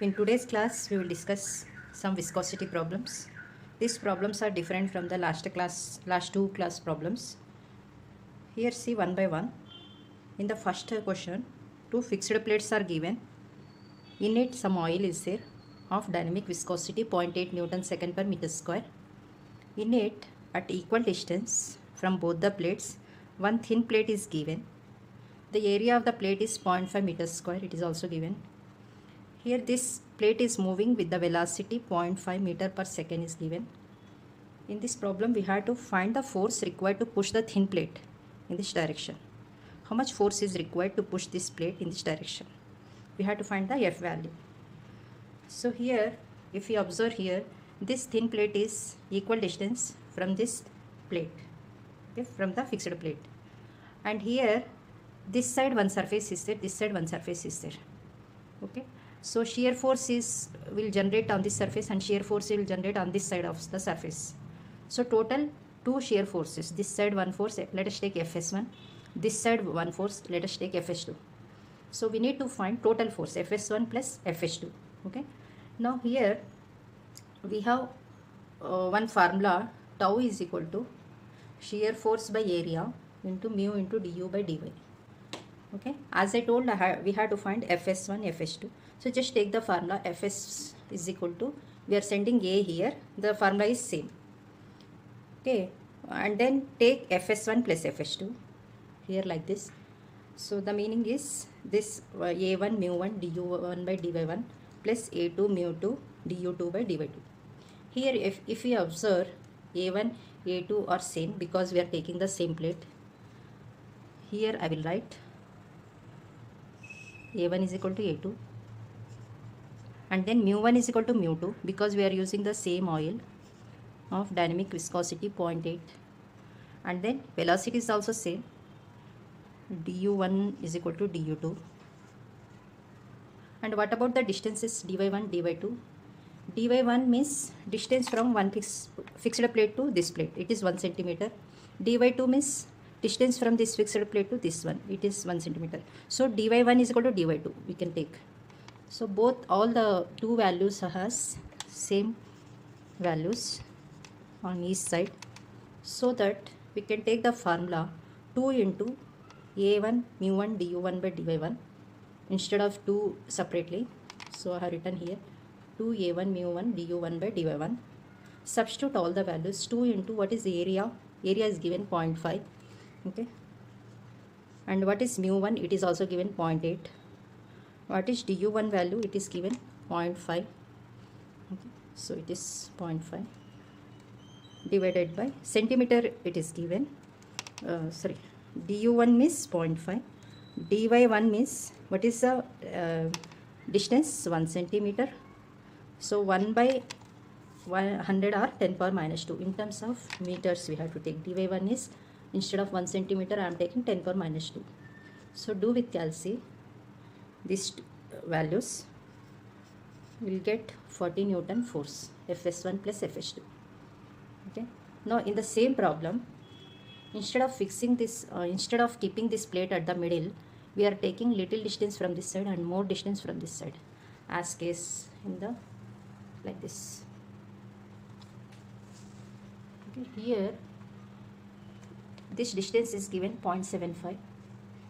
In today's class, we will discuss some viscosity problems. These problems are different from the last two class problems. Here see one by one. In the first question, two fixed plates are given. In it some oil is there of dynamic viscosity 0.8 Newton second per meter square. In it at equal distance from both the plates, one thin plate is given. The area of the plate is 0.5 meters square. It is also given. Here this plate is moving with the velocity 0.5 meter per second is given. In this problem we have to find the force required to push the thin plate in this direction. How much force is required to push this plate in this direction? We have to find the F value. So here if we observe here, this thin plate is equal distance from this plate, okay, from the fixed plate. And here this side one surface is there, this side one surface is there, okay. So shear force will generate on this surface and shear force will generate on this side of the surface. So total two shear forces. This side one force, let us take Fs1. This side one force, let us take Fs2. So we need to find total force Fs1 plus Fs2. Okay. Now here we have one formula, tau is equal to shear force by area into mu into du by dy. Okay. As I told, we have to find Fs1, Fs2. So just take the formula Fs is equal to, we are sending A here, the formula is same. Okay, and then take Fs1 plus Fs2 here like this. So the meaning is this A1 mu1 du1 by dy1 plus A2 mu2 du2 by dy2. Here if we observe A1, A2 are same because we are taking the same plate. Here I will write A1 is equal to A2. And then mu1 is equal to mu2 because we are using the same oil of dynamic viscosity 0.8. And then velocity is also same. du1 is equal to du2. And what about the distances dy1, dy2? dy1 means distance from one fixed plate to this plate. It is 1 centimeter. dy2 means distance from this fixed plate to this one. It is 1 centimeter. So dy1 is equal to dy2. We can take. So all the two values has same values on each side, so that we can take the formula 2 into A1 mu1 du1 by dy1 instead of 2 separately. So I have written here 2A1 mu1 du1 by dy1. Substitute all the values. 2 into what is the area? Area is given 0.5. Okay. And what is mu1? It is also given 0.8. What is du1 value? It is given 0.5. Okay. So it is 0.5 divided by centimeter. It is given du1 means 0.5, dy1 means what is the distance? 1 centimeter. So 1 by 100 or 10 power minus 2. In terms of meters we have to take. dy1 is, instead of 1 centimeter I am taking 10 power minus 2. So do with calci these values, will get 40 Newton force Fs1 plus Fs2. Okay. Now in the same problem, instead of fixing this, instead of keeping this plate at the middle, we are taking little distance from this side and more distance from this side, as case in the like this. Okay. Here this distance is given 0.75.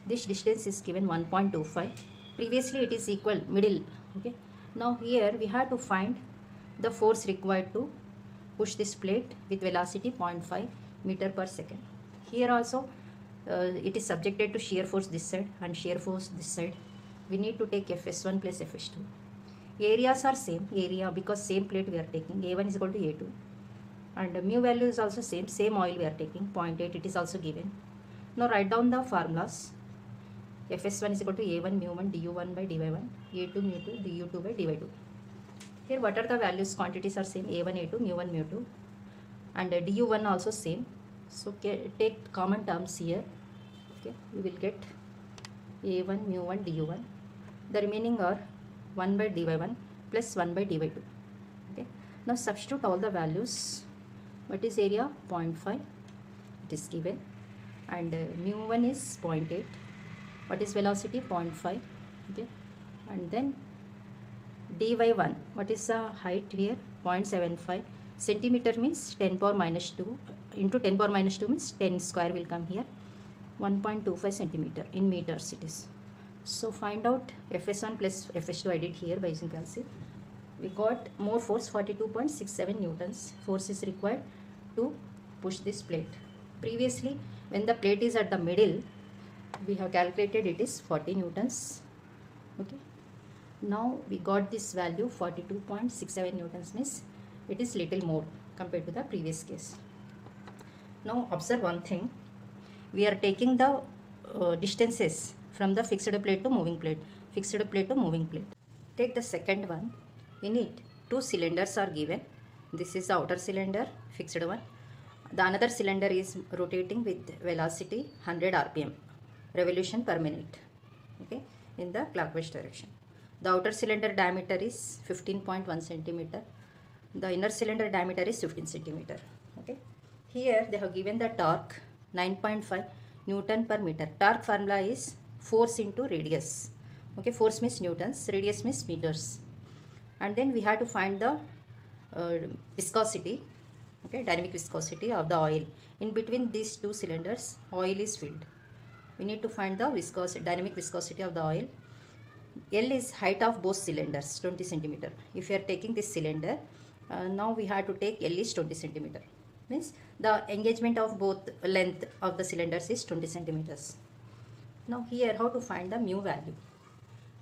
This distance is given 1.25. Previously it is equal middle. Okay. Now here we have to find the force required to push this plate with velocity 0.5 meter per second. Here also it is subjected to shear force this side and shear force this side. We need to take Fs1 plus Fs2. Areas are same, area because same plate we are taking. A1 is equal to A2. And mu value is also same oil we are taking, 0.8, it is also given. Now write down the formulas. Fs1 is equal to A1 mu1 du1 by dy1, A2 mu2 du2 by dy2. Here what are the values? Quantities are same, A1 A2 mu1 mu2, and du1 also same. So take common terms here. Okay, we will get A1 mu1 du1. The remaining are 1 by dy1 plus 1 by dy2. Okay. Now substitute all the values. What is area? 0.5. It is given. And mu1 is 0.8. What is velocity? 0.5. Okay. And then dy1, what is the height here? 0.75 centimeter means 10 power minus 2 into 10 power minus 2 means 10 square will come here. 1.25 centimeter in meters it is. So find out Fs1 plus Fs2. I did here by using calci. We got more force, 42.67 newtons. Force is required to push this plate. Previously, when the plate is at the middle, we have calculated it is 40 newtons. Okay. Now we got this value 42.67 newtons means it is little more compared to the previous case. Now observe one thing. We are taking the distances from the fixed plate to moving plate. Fixed plate to moving plate. Take the second one. In it, two cylinders are given. This is the outer cylinder, fixed one. The another cylinder is rotating with velocity 100 rpm, revolution per minute, okay, in the clockwise direction. The outer cylinder diameter is 15.1 centimeter. The inner cylinder diameter is 15 centimeter. Okay. Here they have given the torque 9.5 Newton per meter. Torque formula is force into radius. Okay, force means newtons, radius means meters. And then we have to find the viscosity, okay, dynamic viscosity of the oil. In between these two cylinders, oil is filled. We need to find the viscosity, dynamic viscosity of the oil. L is height of both cylinders, 20 centimeter. If you are taking this cylinder, now we have to take L is 20 centimeter. Means the engagement of both length of the cylinders is 20 centimeters. Now here how to find the mu value.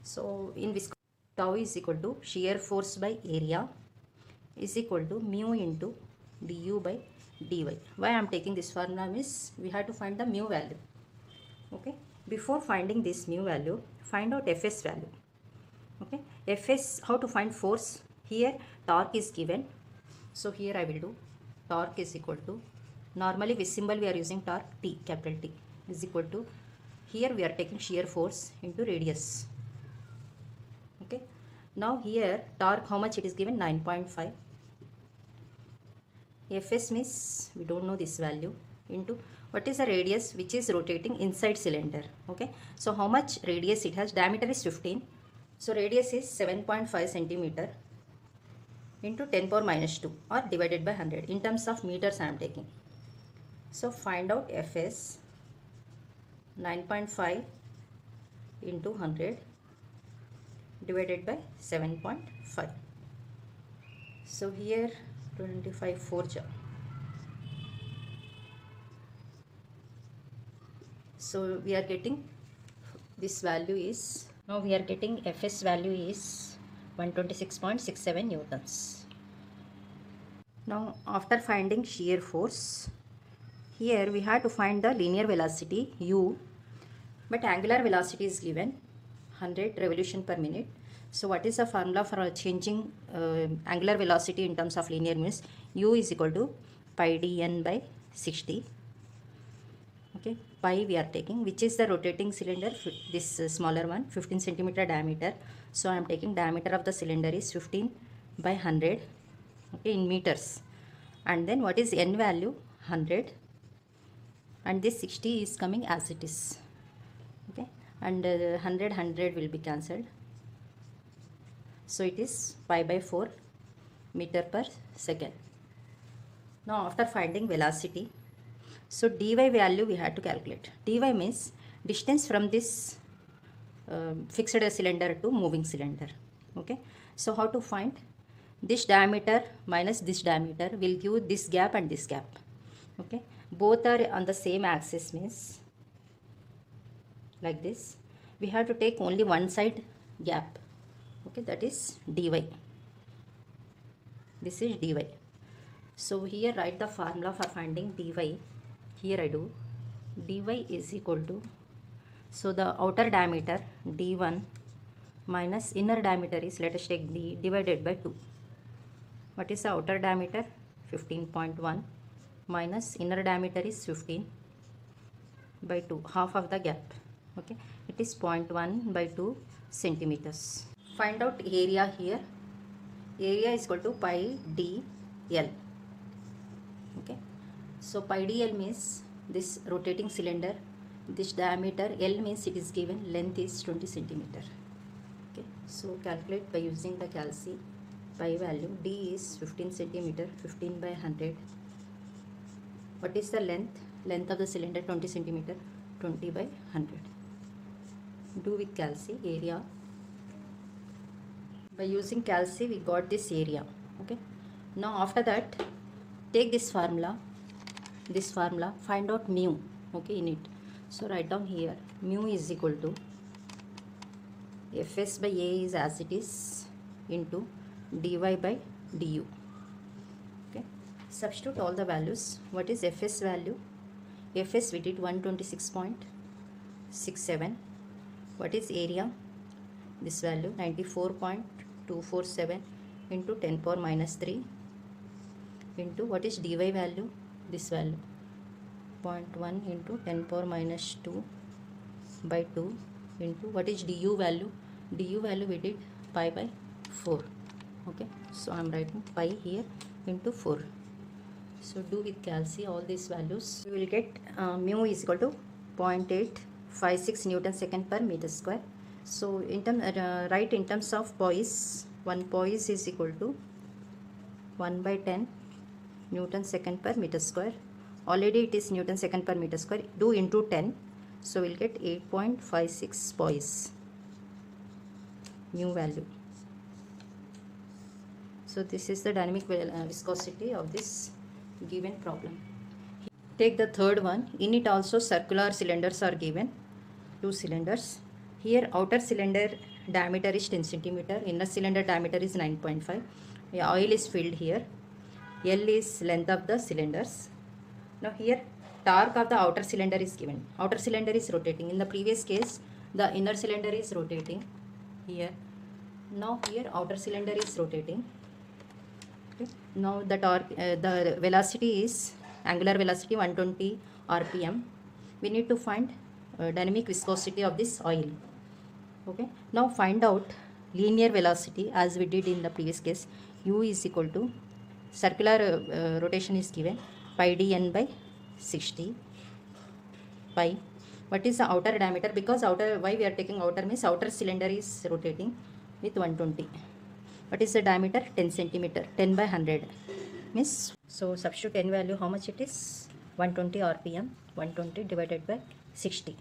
So in viscosity, tau is equal to shear force by area is equal to mu into du by dy. Why I am taking this formula means we have to find the mu value. Okay. Before finding this mu value, find out Fs value. Okay. Fs, how to find force? Here torque is given. So here I will do torque is equal to, normally with symbol we are using torque T, capital T, is equal to, here we are taking shear force into radius. Okay. Now here torque, how much it is given? 9.5. Fs means we don't know this value, into what is the radius which is rotating inside cylinder. Okay. So how much radius it has? Diameter is 15. So radius is 7.5 centimeter into 10 power minus 2 or divided by 100. In terms of meters I am taking. So find out Fs, 9.5 into 100 divided by 7.5. So here 25 4 ja. So we are getting this value is, now we are getting Fs value is 126.67 newtons. Now after finding shear force, here we have to find the linear velocity u, but angular velocity is given 100 revolution per minute. So what is the formula for changing angular velocity in terms of linear means u is equal to pi dn by 60. Okay, pi we are taking, which is the rotating cylinder, this smaller one, 15 centimeter diameter. So I am taking diameter of the cylinder is 15 by 100, okay, in meters. And then what is n value? 100, and this 60 is coming as it is. Okay, and 100 will be cancelled. So it is pi by 4 meter per second. Now after finding velocity, so dy value we had to calculate. Dy means distance from this fixed cylinder to moving cylinder. Okay. So how to find? This diameter minus this diameter will give this gap and this gap. Okay. Both are on the same axis means like this. We have to take only one side gap. Okay, that is dy. This is dy. So here write the formula for finding dy. Here I do dy is equal to, so the outer diameter d1 minus inner diameter is, let us take d, divided by 2. What is the outer diameter? 15.1 minus inner diameter is 15 by 2, half of the gap. Okay, it is 0.1 by 2 centimeters. Find out area here. Area is equal to pi dl. Okay, so pi dl means this rotating cylinder, this diameter, L means it is given, length is 20 centimeter. Okay, So calculate by using the calci. Pi value d is 15 centimeter, 15 by 100. What is the length? Length of the cylinder 20 centimeter, 20 by 100. Do with calci. Area. By using calci we got this area. Okay. Now after that, take this formula, find out mu, okay, in it. So write down here, mu is equal to Fs by A is as it is into dy by du. Okay, substitute all the values. What is Fs value? Fs we did 126.67. What is area? This value 94.247 into 10 power minus 3 into what is dy value? This value 0.1 into 10 power minus 2 by 2 into what is du value? Du value we did pi by 4. Okay, so I am writing pi here into 4. So do with calci all these values. We will get mu is equal to 0.856 Newton second per meter square. So in write in terms of poise. 1 poise is equal to 1 by 10 Newton second per meter square. Already it is Newton second per meter square. Do into 10. So we'll get 8.56 poise mu value. So this is the dynamic viscosity of this given problem. Take the third one. In it also circular cylinders are given. 2 cylinders. Here outer cylinder diameter is 10 centimeter. Inner cylinder diameter is 9.5. Oil is filled here. L is length of the cylinders. Now here torque of the outer cylinder is given. Outer cylinder is rotating. In the previous case the inner cylinder is rotating here. Now here outer cylinder is rotating. Okay. Now the torque, the velocity is angular velocity 120 rpm. We need to find dynamic viscosity of this oil. Okay. Now find out linear velocity as we did in the previous case. U is equal to circular rotation is given pi dn by 60 pi. What is the outer diameter? Because outer, why we are taking outer means outer cylinder is rotating with 120. What is the diameter? 10 centimeter. 10 by 100 means, so substitute n value, how much it is? 120 rpm. 120 divided by 60.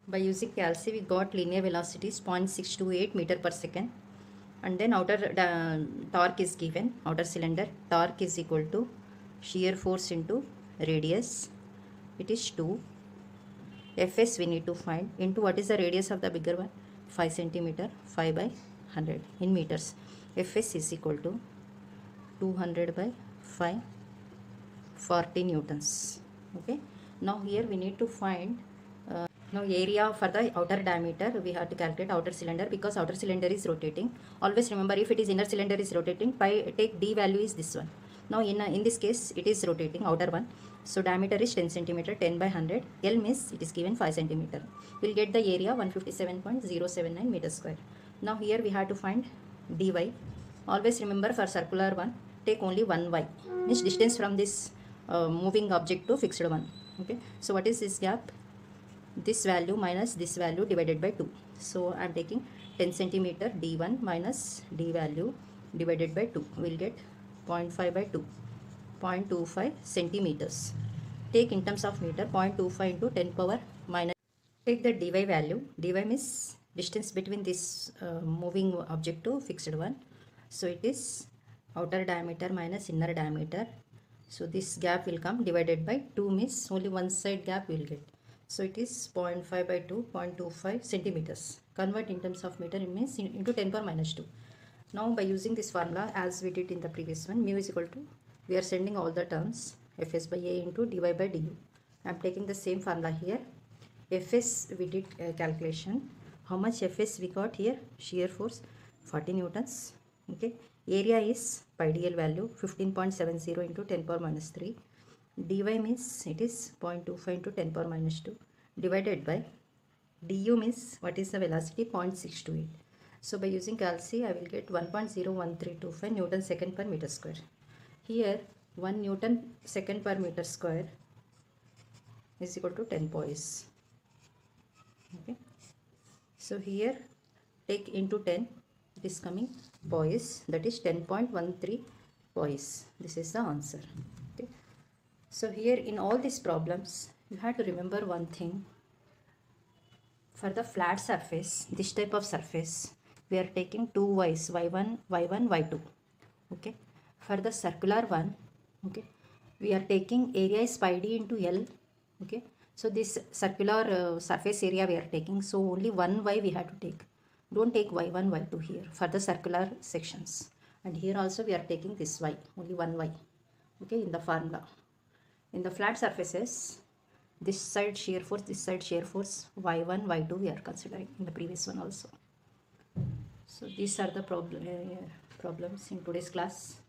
By using calci we got linear velocity is 0.628 meter per second. And then outer torque is given. Outer cylinder torque is equal to shear force into radius. It is 2. Fs we need to find into what is the radius of the bigger one? 5 centimeter. 5 by 100 in meters. Fs is equal to 200 by 5, 40 newtons. Okay. Now here we need to find now area for the outer diameter. We have to calculate outer cylinder because outer cylinder is rotating. Always remember, if it is inner cylinder is rotating, take d value is this one. Now in this case it is rotating outer one. So diameter is 10 centimeter. 10 by 100. L means it is given 5 centimeter. We'll get the area 157.079 meter square. Now here we have to find dy. Always remember, for circular one take only one y, means distance from this moving object to fixed one. Okay. So what is this gap? This value minus this value divided by 2. So I am taking 10 centimeter d1 minus d value divided by 2. We will get 0.5 by 2. 0.25 centimeters. Take in terms of meter, 0.25 into 10 power minus. Take the dy value. Dy means distance between this moving object to fixed one. So it is outer diameter minus inner diameter. So this gap will come, divided by 2 means only one side gap we will get. So it is 0.5 by 2, 0.25 centimeters. Convert in terms of meter, it means into 10 power minus 2. Now by using this formula as we did in the previous one, mu is equal to, we are sending all the terms, Fs by A into dy by du. I am taking the same formula here. Fs we did calculation. How much Fs we got here? Shear force 40 newtons. Okay. Area is pi dl value 15.70 into 10 power minus 3. Dy means it is 0.25 into 10 power minus 2 divided by du means what is the velocity? 0.628. So by using calci I will get 1.01325 Newton second per meter square. Here 1 Newton second per meter square is equal to 10 poise. Okay. So here take into 10, it is coming poise, that is 10.13 poise. This is the answer. Okay. So here in all these problems, you have to remember one thing. For the flat surface, this type of surface, we are taking two y's, y1, y2. Okay. For the circular one, okay, we are taking area is pi d into L. Okay. So this circular surface area we are taking, so only one y we have to take. Don't take y1, y2 here for the circular sections. And here also we are taking this y, only one y. Okay, in the formula. In the flat surfaces, this side shear force, this side shear force, y1, y2 we are considering in the previous one also. So these are the problems in today's class.